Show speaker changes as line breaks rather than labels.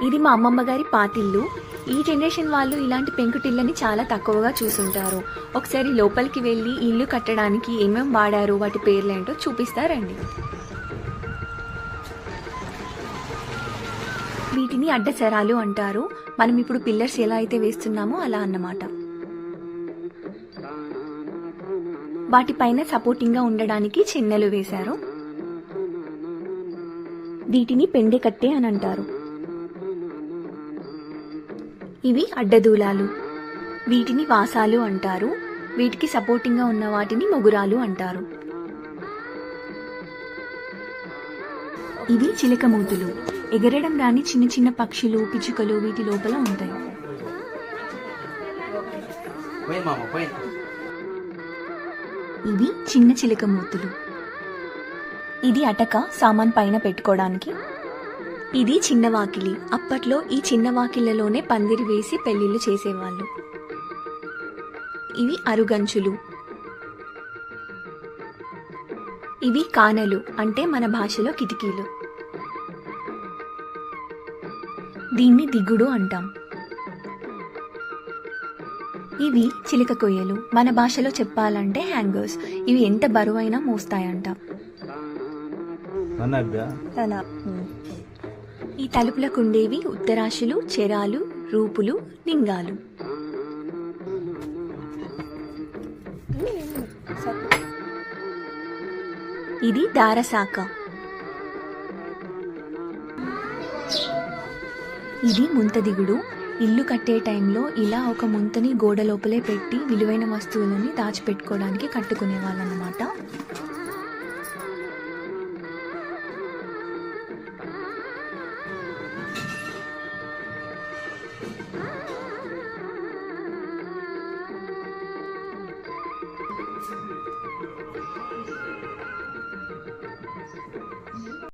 ఇది మా అమ్మమ్మ గారి పాతిల్లు. ఈ జనరేషన్ వాళ్ళు ఇలాంటి పెంకుటిళ్ళని చాలా తక్కువగా చూసుంటారు. ఒకసారి లోపలికి వెళ్ళి ఇల్లు కట్టడానికి ఏమేం వాడారు, వాటి పేర్లేంటో చూపిస్తారండి. వీటిని అడ్డసరాలు అంటారు. మనం ఇప్పుడు పిల్లర్స్ ఎలా అయితే వేస్తున్నామో అలా అన్నమాట. వాటిపైన సపోర్టింగ్గా ఉండడానికి చెన్నెలు వేశారు. వీటిని పెండె కట్టె అని అంటారు. ఇవి అడ్డదూలాలు. వీటిని వాసాలు అంటారు. వీటికి సపోర్టింగ్గా ఉన్న వాటిని మొగురాలు అంటారు. ఇవి చిలకమూతులు. ఎగరడం రాని చిన్న చిన్న పక్షులు, పిచ్చుకలు వీటి లోపల ఉంటాయి. ఇవి చిన్న చిలకమూతులు. ఇది అటక, సామాన్ పైన పెట్టుకోవడానికి. ఇది చిన్న వాకిలి. అప్పట్లో ఈ చిన్న వాకిళ్లలోనే పందిరి వేసి పెళ్లిళ్ళు చేసేవాళ్ళు. ఇవి అరుగంచులు. ఇవి కానలు, అంటే మన భాషలో కిటికీలు. దీన్ని దిగుడు అంటాం. ఇవి చిలక కొయ్యలు. మన భాషలో చెప్పాలంటే హ్యాంగర్స్. ఇవి ఎంత బరువైనా మోస్తాయంట. ఈ తలుపులకు ఉండేవి ఉత్తరాశులు, చెరాలు, రూపులు, లింగాలు. ఇది దారసాక. ఇది ముంత దిగుడు. ఇల్లు కట్టే టైంలో ఇలా ఒక ముంతని గోడ లోపలే పెట్టి విలువైన వస్తువులని దాచిపెట్టుకోవడానికి కట్టుకునే వాళ్ళన్నమాట.